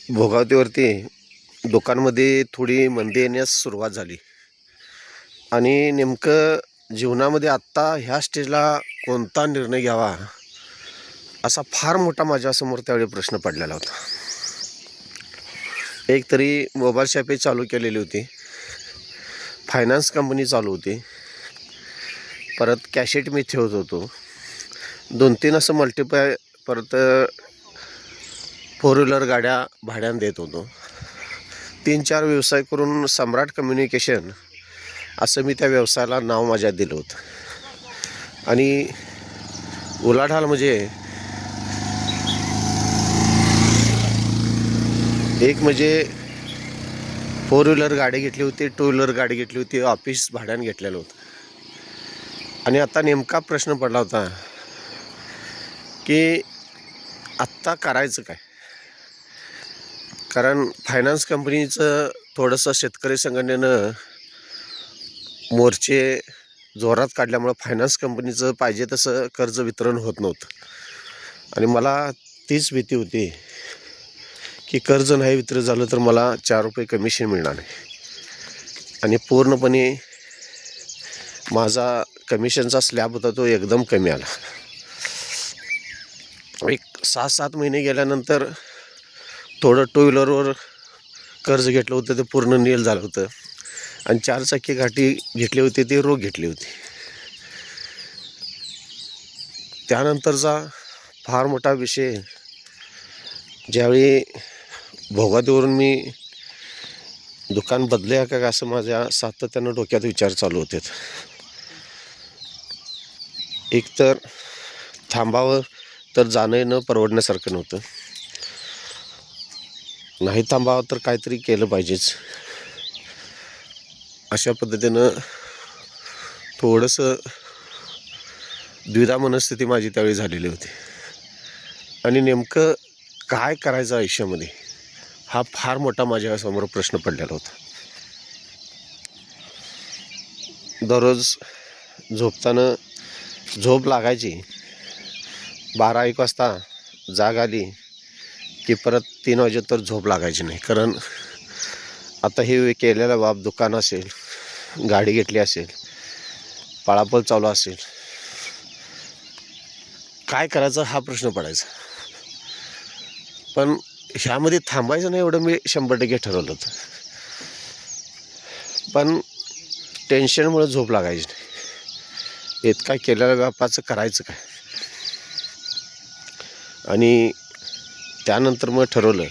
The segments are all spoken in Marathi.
भोगावतीवरती दुकानमध्ये थोडी मंदी येण्यास सुरुवात झाली आणि नेमकं जीवनामध्ये आत्ता ह्या स्टेजला कोणता निर्णय घ्यावा असा फार मोठा माझ्यासमोर त्यावेळी प्रश्न पडलेला होता. एक तरी मोबाईल शॉपही चालू केलेली होती, फायनान्स कंपनी चालू होती, परत कॅशेट मी ठेवत होतो, 2-3 असं मल्टिप्लाय, परत 4 व्हीलर गाड्या भाड्यानं देत होतो. 3-4 व्यवसाय करून सम्राट कम्युनिकेशन असं मी त्या व्यवसायाला नाव माझ्या दिलं होतं. आणि उलाढाल म्हणजे एक म्हणजे 4 व्हीलर गाडी घेतली होती, 2 व्हीलर गाडी घेतली होती, ऑफिस भाड्यानं घेतलेलं होतं. आणि आता नेमका प्रश्न पडला होता की आत्ता करायचं काय? कारण फायनान्स कंपनीचं थोडंसं शेतकरी संघटनेनं मोर्चे जोरात काढल्यामुळं फायनान्स कंपनीचं पाहिजे तसं कर्ज वितरण होत नव्हतं. आणि मला तीच भीती होती की कर्ज नाही वितरित झालं तर मला 4 रुपये कमिशन मिळणार नाही. आणि पूर्णपणे माझा कमिशनचा स्लॅब होता तो एकदम कमी आला. एक 6-7 महिने गेल्यानंतर थोडं 2 व्हीलरवर कर्ज घेतलं होतं ते पूर्ण नील झालं होतं. आणि 4 चाकी गाठी घेतली होती ती रोख घेतली होती. त्यानंतरचा फार मोठा विषय, ज्यावेळी भोगावतीवरून मी दुकान बदलूया का असं माझ्या सातत्यानं डोक्यात विचार चालू होते. एकतर थांबावं तर जाणं येणं परवडण्यासारखं नव्हतं, नाही थांबावं तर काहीतरी केलं पाहिजेच. अशा पद्धतीनं थोडंसं द्विधा मनस्थिती माझी त्यावेळी झालेली होती. आणि नेमकं काय करायचं आयुष्यामध्ये हा फार मोठा माझ्यासमोर प्रश्न पडलेला होता. दररोज झोपताना झोप लागायची, 12-1 वाजता जाग आली की परत 3 वाजेतर झोप लागायची नाही. कारण आता हे केलेलं बाब दुकान असेल, गाडी घेतली असेल, पळापळ चालू असेल, काय करायचं हा प्रश्न पडायचा. पण ह्यामध्ये थांबायचं नाही एवढं मी 100% ठरवलं होतं. पण टेन्शनमुळे झोप लागायची नाही. इतका केलेल्या बापाचं करायचं काय? आणि त्यानंतर मग ठरवलं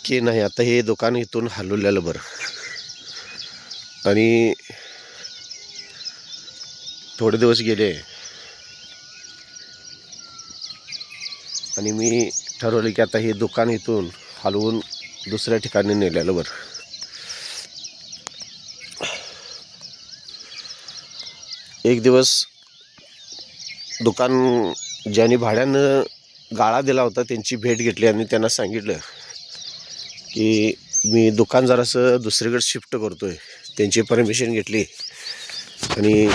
की नाही, आता हे दुकान इथून हलवलेलं बरं. आणि थोडे दिवस गेले आणि मी ठरवलं की आता हे दुकान इथून हलवून दुसऱ्या ठिकाणी नेलेलं बरं. एक दिवस दुकान ज्यांनी भाड्यानं गाळा दिला होता त्यांची भेट घेतली आणि त्यांना सांगितलं की मी दुकान जरासं दुसरीकडे शिफ्ट करतो आहे. त्यांची परमिशन घेतली आणि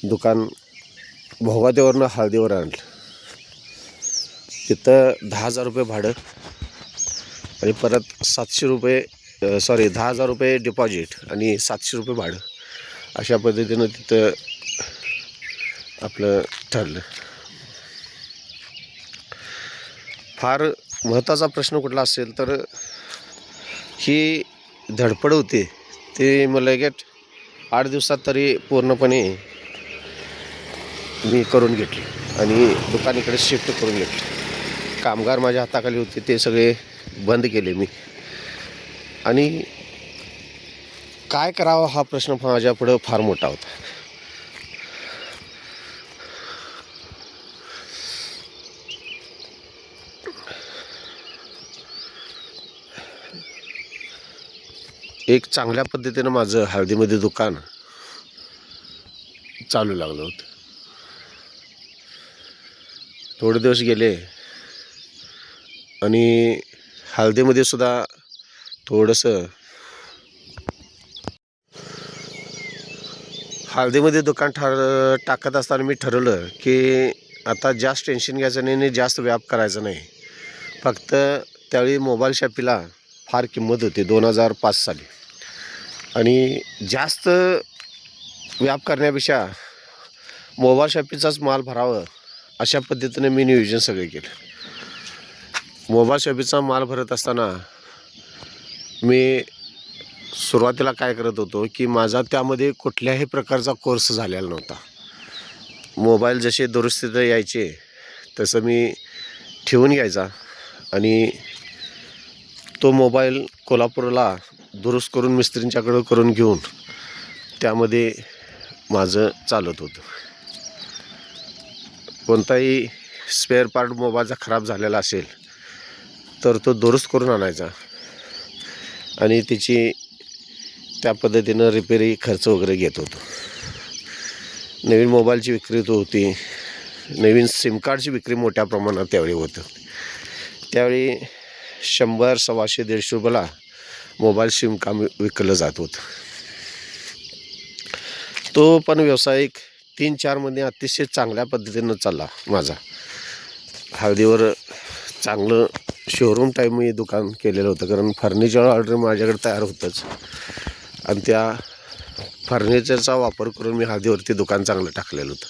दुकान भोगावतीवरनं हळदीवर आणलं. तिथं 10,000 रुपये भाडं आणि परत 10,000 रुपये डिपॉझिट आणि 700 रुपये भाडं, अशा पद्धतीनं तिथं आपलं ठरलं. फार महत्त्वाचा प्रश्न कुठला असेल तर ही धडपड होती ते मला लगेच 8 दिवसात तरी पूर्णपणे मी करून घेतली आणि दुकानीकडे शिफ्ट करून घेतली. कामगार माझ्या हाताखाली होते ते सगळे बंद केले मी. आणि काय करावं हा प्रश्न माझ्यापुढं फार मोठा होता. एक चांगल्या पद्धतीनं माझं हळदीमध्ये दुकान चालू लागलं होतं. थोडे दिवस गेले आणि हळदीमध्ये सुद्धा थोडंसं हळदीमध्ये दुकान टाकत असताना मी ठरवलं की आता जास्त टेन्शन घ्यायचं नाही आणि जास्त व्याप करायचा नाही. फक्त त्यावेळी मोबाईल शॉपीला फार किंमत होती 2005 साली. आणि जास्त व्याप करण्यापेक्षा मोबाईल शॉपीचाच माल भरावं अशा पद्धतीने मी नियोजन सगळे केलं. मोबाईल शॉपीचा माल भरत असताना मी सुरुवातीला काय करत होतो की माझा त्यामध्ये कुठल्याही प्रकारचा कोर्स झालेला नव्हता. मोबाईल जसे दुरुस्तीत यायचे तसं मी ठेवून घ्यायचा आणि तो मोबाईल कोल्हापूरला दुरुस्त करून मिस्त्रींच्याकडं करून घेऊन त्यामध्ये माझं चालत होतं. कोणताही स्पेअर पार्ट मोबाईलचा खराब झालेला असेल तर तो दुरुस्त करून आणायचा आणि त्याची त्या पद्धतीनं रिपेरी खर्च वगैरे घेत होतो. नवीन मोबाईलची विक्री होती, नवीन सिम कार्डची विक्री मोठ्या प्रमाणात त्यावेळी होतं. त्यावेळी 100, 125, 150 रुपयाला मोबाईल सिम कार्ड विकलं जात होतं. तो पण व्यावसायिक 3-4 महिने अतिशय चांगल्या पद्धतीनं चालला माझा. हळदीवर चांगलं शोरूम टाईप मी दुकान केलेलं होतं, कारण फर्निचर ऑर्डर माझ्याकडे तयार होतंच आणि त्या फर्निचरचा वापर करून मी हळदीवरती दुकान चांगलं टाकलेलं होतं.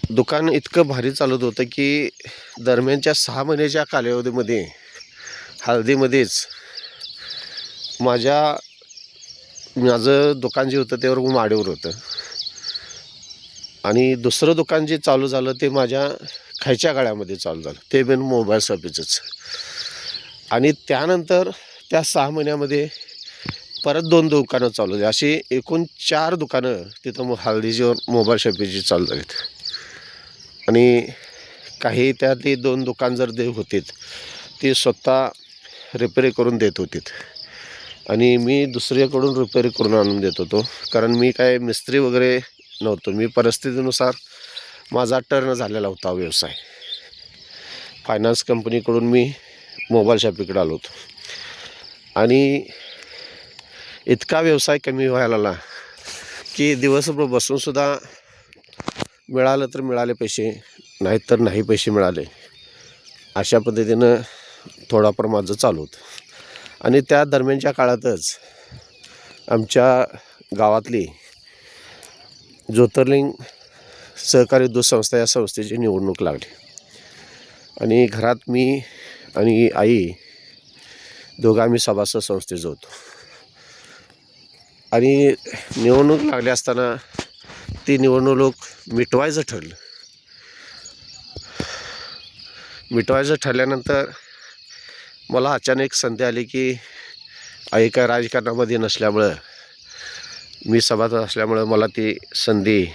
दुकान इतकं भारी चालत होतं की दरम्यानच्या 6 महिन्याच्या कालावधीमध्ये हळदीमध्येच माझं दुकान जे होतं त्यावर माडीवर होतं आणि दुसरं दुकान जे चालू झालं ते माझ्या खायच्या गाळ्यामध्ये चालू झालं, ते पण मोबाईल शॉपीचंच. आणि त्यानंतर त्या 6 महिन्यामध्ये परत 2 दुकानं चालू झाली. अशी एकूण 4 दुकानं तिथं हळदीची मोबाईल शॉपीची चालू झालीत. आणि काही त्यातली 2 दुकान जर देत होते ते स्वतः रिपेरी करून देत होते आणि मी दुसऱ्याकडून रिपेरी करून आणून देत होतो, कारण मी काय मिस्त्री वगैरे नव्हतो. मी परिस्थितीनुसार माझा टर्न झालेला होता व्यवसाय. फायनान्स कंपनीकडून मी मोबाईल शॉपीकडे आलो होतो आणि इतका व्यवसाय कमी व्हायला लागला की दिवसभर बसूनसुद्धा मिळालं तर मिळाले पैसे, नाहीत तर नाही पैसे मिळाले, अशा पद्धतीनं थोडाफार माझं चालू होतं. आणि त्या दरम्यानच्या काळातच आमच्या गावातली ज्योतिर्लिंग सहकारी दूध संस्था या संस्थेची निवडणूक लागली आणि घरात मी आणि आई दोघं आम्ही सभासद संस्थेचं होतो. आणि निवडणूक लागली असताना ती निवडणूक मिटवायचं ठरलं. मिटवायचं ठरल्यानंतर मला अचानक संधी आली की आई काय राजकारणामध्ये नसल्यामुळं, मी सभासद असल्यामुळं मला ती संधी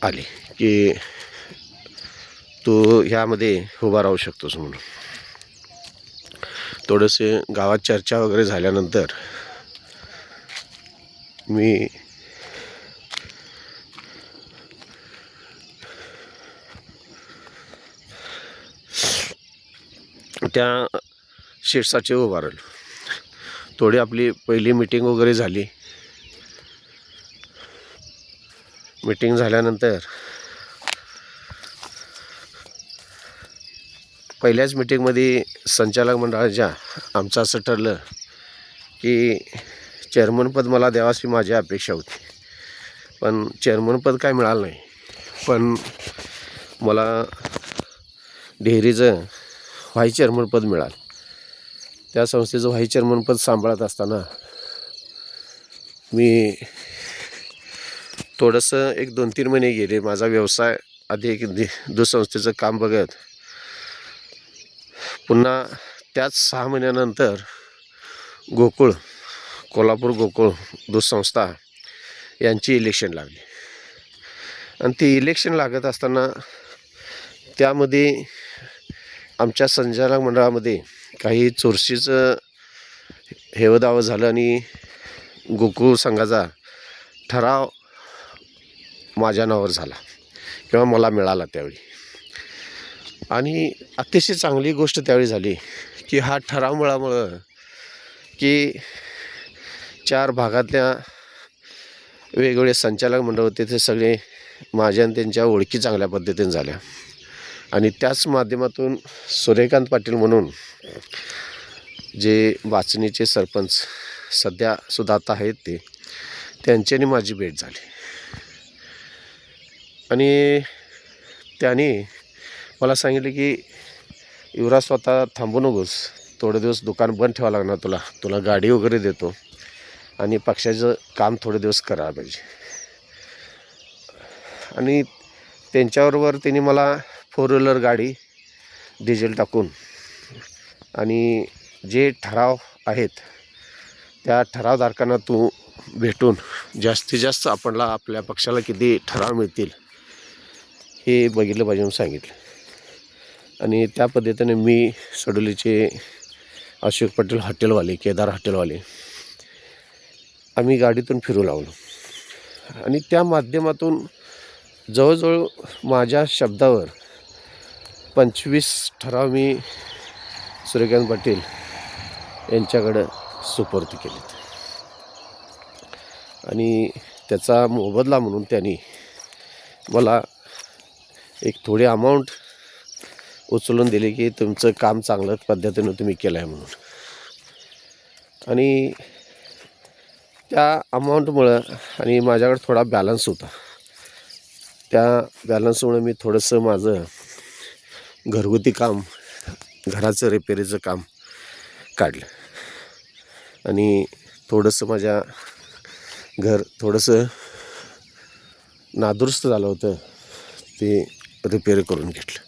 आली की तू ह्यामध्ये उभा राहू शकतोस म्हणून. थोडेसे गावात चर्चा वगैरे झाल्यानंतर मी त्या शीटसाठी उभा राहिलो. थोडी आपली पहिली मीटिंग वगैरे झाली. मीटिंग झाल्यानंतर पहिल्याच मीटिंगमध्ये संचालक मंडळाच्या आमचं असं ठरलं की चेअरमनपद मला द्यावाशी माझी अपेक्षा होती, पण चेअरमनपद काय मिळालं नाही. पण मला डेअरीचं व्हाईस चेअरमनपद मिळालं. त्या संस्थेचं व्हाईस चेअरमनपद सांभाळत असताना मी थोडंसं 1-2-3 महिने गेले. माझा व्यवसाय आधी एक दूध संस्थेचं काम बघत पुन्हा त्याच 6 महिन्यानंतर कोल्हापूर गोकुळ दूध संस्था यांची इलेक्शन लागली. आणि ती इलेक्शन लागत असताना त्यामध्ये आमच्या संचालक मंडळामध्ये काही चोरशीचं हेवदावं झालं आणि गोकुळ संघाचा ठराव माझ्या नावावर झाला किंवा मला मिळाला त्यावेळी. आणि अतिशय चांगली गोष्ट त्यावेळी झाली की हा ठराव मिळाल्यामुळं की 4 भागातल्या वेगवेगळे संचालक मंडळ होते, ते सगळे माझ्या आणि त्यांच्या ओळखी चांगल्या पद्धतीने झाल्या. आणि त्याच माध्यमातून सूर्यकांत पाटील म्हणून जे वाचणीचे सरपंच सध्या सुद्धा आता आहेत, त्यांच्यानी माझी भेट झाली. आणि त्यांनी मला सांगितलं की युवराज स्वतः थांबू नकोस, थोडे दिवस दुकान बंद ठेवावं लागणार तुला गाडी वगैरे देतो आणि पक्षाचं काम थोडे दिवस करायला पाहिजे. आणि त्यांच्याबरोबर त्यांनी मला 4 व्हीलर गाडी डिझेल टाकून आणि जे ठराव आहेत त्या ठरावधारकांना तू भेटून जास्तीत जास्त आपल्या पक्षाला किती ठराव मिळतील हे बघितलं पाहिजे म्हणून सांगितलं. आणि त्या पद्धतीने मी सडोलीचे अशोक पटेल हॉटेलवाले, केदार हॉटेलवाले आम्ही गाडीतून फिरू लागलो. आणि त्या माध्यमातून जवळजवळ माझ्या शब्दावर 25 ठराव मी सूर्यकांत पाटील यांच्याकडं सुपूर्द केलेत. आणि त्याचा मोबदला म्हणून त्यांनी मला एक थोडी अमाऊंट उचलून दिली की तुमचं काम चांगल्या पद्धतीनं तुम्ही केलं आहे म्हणून. आणि त्या अमाऊंटमुळं आणि माझ्याकडे थोडा बॅलन्स होता, त्या बॅलन्समुळे मी थोडंसं माझं घरगुती काम, घराचं रिपेरीचं काम काढलं. आणि थोडंसं माझ्या घर थोडंसं नादुरुस्त झालं होतं, ते रिपेअर करून घेतलं.